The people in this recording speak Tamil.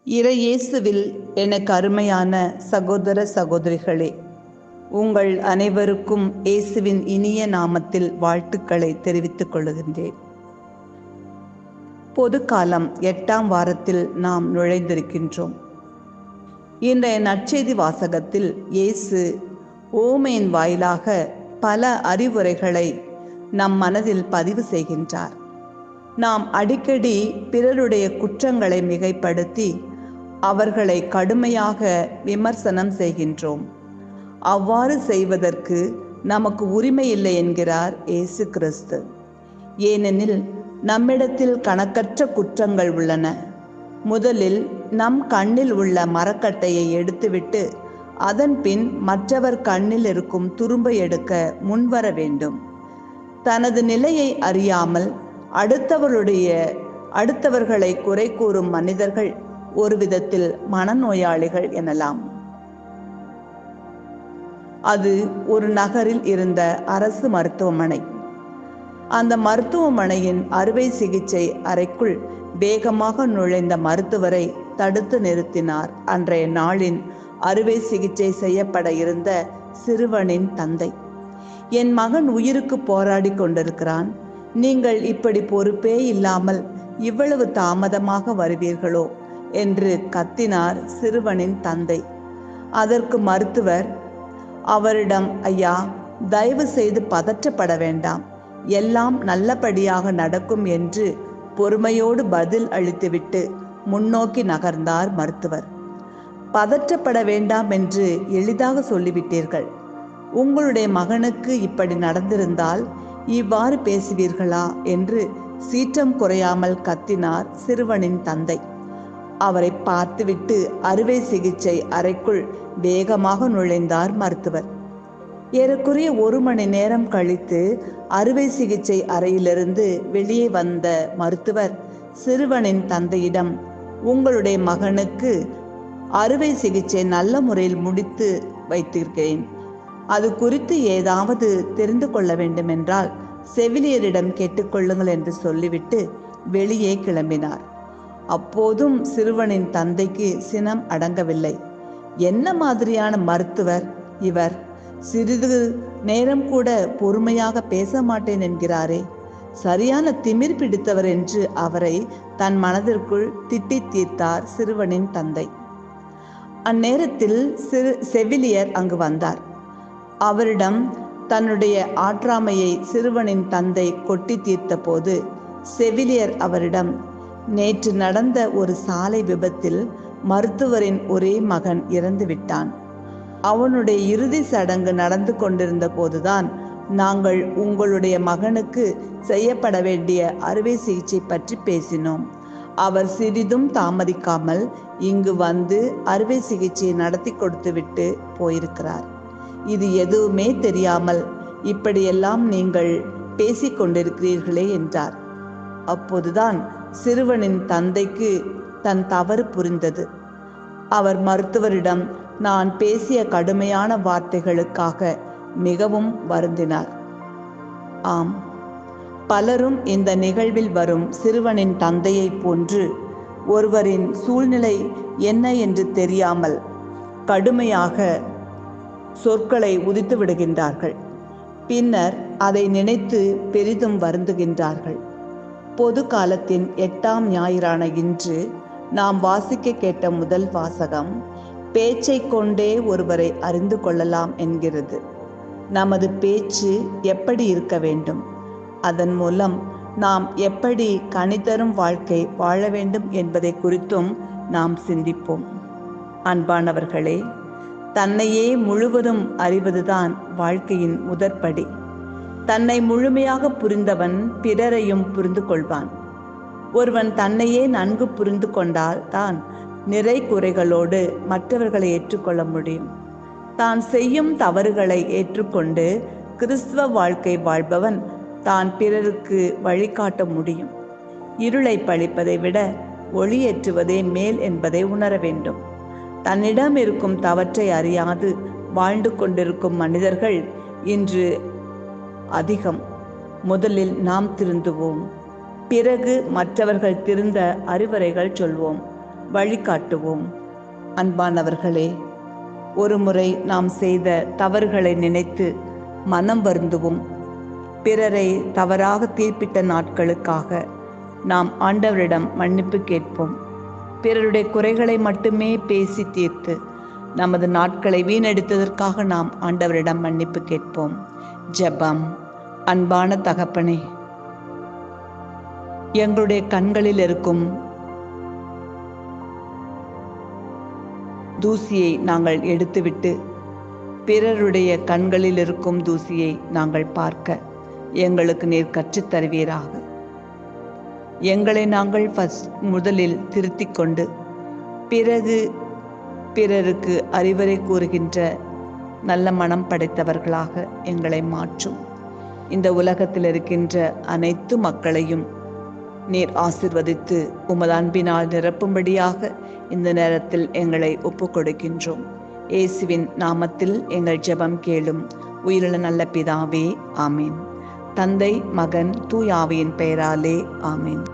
இறையேசுவில் எனக்கு அருமையான சகோதர சகோதரிகளே, உங்கள் அனைவருக்கும் இயேசுவின் இனிய நாமத்தில் வாழ்த்துக்களை தெரிவித்துக் கொள்கின்றேன். பொதுக்காலம் 8ஆம் வாரத்தில் நாம் நுழைந்திருக்கின்றோம். இன்றைய நற்செய்தி வாசகத்தில் இயேசு ஓமையின் வாயிலாக பல அறிவுரைகளை நம் மனதில் பதிவு செய்கின்றார். நாம் அடிக்கடி பிறருடைய குற்றங்களை மிகைப்படுத்தி அவர்களை கடுமையாக விமர்சனம் செய்கின்றோம். அவ்வாறு செய்வதற்கு நமக்கு உரிமை இல்லை என்கிறார் இயேசு கிறிஸ்து. ஏனெனில் நம்மிடத்தில் கணக்கற்ற குற்றங்கள் உள்ளன. முதலில் நம் கண்ணில் உள்ள மரக்கட்டையை எடுத்துவிட்டு அதன் பின் மற்றவர் கண்ணில் இருக்கும் துரும்பை எடுக்க முன்வர வேண்டும். தனது நிலையை அறியாமல் அடுத்தவர்களை குறை கூறும் மனிதர்கள் ஒரு விதத்தில் மனநோயாளிகள் எனலாம். அது ஒரு நகரில் இருந்த அரசு மருத்துவமனை. அந்த மருத்துவமனையின் அறுவை சிகிச்சை அறைக்குள் வேகமாக நுழைந்த மருத்துவரை தடுத்து நிறுத்தினார் அன்றைய நாளின் அறுவை சிகிச்சை செய்யப்பட இருந்த சிறுவனின் தந்தை. என் மகன் உயிருக்கு போராடி கொண்டிருக்கிறான். நீங்கள் இப்படி பொறுப்பே இல்லாமல் இவ்வளவு தாமதமாக வருவீர்களோ என்று கத்தினார் சிறுவனின் தந்தை. அதற்கு மருத்துவர் அவரிடம், ஐயா, தயவு செய்து பதற்றப்பட வேண்டாம், எல்லாம் நல்லபடியாக நடக்கும் என்று பொறுமையோடு பதில் அளித்துவிட்டு முன்னோக்கி நகர்ந்தார் மருத்துவர். பதற்றப்பட வேண்டாம் என்று எளிதாக சொல்லிவிட்டீர்கள். உங்களுடைய மகனுக்கு இப்படி நடந்திருந்தால் இவ்வாறு பேசுவீர்களா என்று சீற்றம் குறையாமல் கத்தினார் சிறுவனின் தந்தை. அவரை பார்த்துவிட்டு அறுவை சிகிச்சை அறைக்குள் வேகமாக நுழைந்தார் மருத்துவர். ஏறக்குறைய 1 மணி நேரம் கழித்து அறுவை சிகிச்சை அறையிலிருந்து வெளியே வந்த மருத்துவர் சிறுவனின் தந்தையிடம், உங்களுடைய மகனுக்கு அறுவை சிகிச்சை நல்ல முறையில் முடித்து வைத்திருக்கிறேன். அது குறித்து ஏதாவது தெரிந்து கொள்ள வேண்டுமென்றால் செவிலியரிடம் கேட்டுக்கொள்ளுங்கள் என்று சொல்லிவிட்டு வெளியே கிளம்பினார். அப்போதும் சிறுவனின் தந்தைக்கு சினம் அடங்கவில்லை. என்ன மாதிரியான மருத்துவர் இவர்? சிறிது நேரம் கூட பொறுமையாக பேச மாட்டேன் என்கிறாரே. சரியான திமிர் பிடித்தவர் என்று அவரை தன் மனதிற்குள் திட்டி தீர்த்தார் சிறுவனின் தந்தை. அந்நேரத்தில் செவிலியர் அங்கு வந்தார். அவரிடம் தன்னுடைய ஆற்றாமையை சிறுவனின் தந்தை கொட்டி தீர்த்த போது செவிலியர் அவரிடம், நேற்று நடந்த ஒரு சாலை விபத்தில் மருத்துவரின் ஒரே மகன் இறந்து விட்டான். அவனுடைய இறுதி சடங்கு நடந்து கொண்டிருந்த போதுதான் நாங்கள் உங்களுடைய மகனுக்கு செய்யப்பட வேண்டிய அறுவை சிகிச்சை பற்றி பேசினோம். அவர் சிறிதும் தாமதிக்காமல் இங்கு வந்து அறுவை சிகிச்சையை நடத்தி கொடுத்துவிட்டு போயிருக்கிறார். இது எதுவுமே தெரியாமல் இப்படியெல்லாம் நீங்கள் பேசிக்கொண்டிருக்கிறீர்களே என்றார். அப்போதுதான் சிறுவனின் தந்தைக்கு தன் தவறு புரிந்தது. அவர் மருத்துவரிடம் நான் பேசிய கடுமையான வார்த்தைகளுக்காக மிகவும் வருந்தினார். ஆம், பலரும் இந்த நிகழ்வில் வரும் சிறுவனின் தந்தையை போன்று ஒருவரின் சூழ்நிலை என்ன என்று தெரியாமல் கடுமையாக சொற்களை உதித்து விடுகின்றார்கள். பின்னர் அதை நினைத்து பெரிதும் வருந்துகின்றார்கள். பொது காலத்தின் 8ஆம் ஞாயிறான இன்று நாம் வாசிக்க கேட்ட முதல் வாசகம் பேச்சை கொண்டே ஒருவரை அறிந்து கொள்ளலாம் என்கிறது. நமது பேச்சு எப்படி இருக்க வேண்டும், அதன் மூலம் நாம் எப்படி கனிதரும் வாழ்க்கை வாழ வேண்டும் என்பதை குறித்தும் நாம் சிந்திப்போம். அன்பானவர்களே, தன்னையே முழுவதும் அறிவதுதான் வாழ்க்கையின் முதற்படி. தன்னை முழுமையாக புரிந்தவன் பிறரையும் புரிந்து கொள்வான். ஒருவன் தன்னையே நன்கு புரிந்து கொண்டால் தான் நிறை குறைகளோடு மற்றவர்களை ஏற்றுக்கொள்ள முடியும். தான் செய்யும் தவறுகளை ஏற்றுக்கொண்டு கிறிஸ்துவ வாழ்க்கை வாழ்பவன் தான் பிறருக்கு வழிகாட்ட முடியும். இருளை பழிப்பதை விட ஒளியேற்றுவதே மேல் என்பதை உணர வேண்டும். தன்னிடம் இருக்கும் தவற்றை அறியாது வாழ்ந்து கொண்டிருக்கும் மனிதர்கள் இன்று அதிகம். முதலில் நாம் திருந்துவோம், பிறகு மற்றவர்கள் திருந்த அறிவுரைகள் சொல்வோம். வழிகாட்டுவோம். அன்பானவர்களே, ஒருமுறை நாம் செய்த தவறுகளை நினைத்து மனம் வருந்துவோம். பிறரை தவறாக தீர்ப்பிட்ட நாட்களுக்காக நாம் ஆண்டவரிடம் மன்னிப்பு கேட்போம். பிறருடைய குறைகளை மட்டுமே பேசி தீர்த்து நமது நாட்களை வீணடித்ததற்காக நாம் ஆண்டவரிடம் மன்னிப்பு கேட்போம். ஜெபம். அன்பான தகப்பனே, எங்களுடைய கண்களில் இருக்கும் தூசியை நாங்கள் எடுத்துவிட்டு பிறருடைய கண்களில் இருக்கும் தூசியை நாங்கள் பார்க்க எங்களுக்கு நீர் கற்றுத் தருவீராக. எங்களை நாங்கள் முதலில் திருத்திக் கொண்டு பிறகு பிறருக்கு அறிவுரை கூறுகின்ற நல்ல மனம் படைத்தவர்களாக எங்களை மாற்றும். இந்த உலகத்தில் இருக்கின்ற அனைத்து மக்களையும் நீர் ஆசீர்வதித்து உமது அன்பினால் நிரப்பும்படியாக இந்த நேரத்தில் எங்களை ஒப்புக் கொடுக்கின்றோம். இயேசுவின் நாமத்தில் எங்கள் ஜெபம் கேளும் உயிருள்ள நல்ல பிதாவே, ஆமீன். தந்தை, மகன், தூய ஆவியின் பெயராலே, ஆமீன்.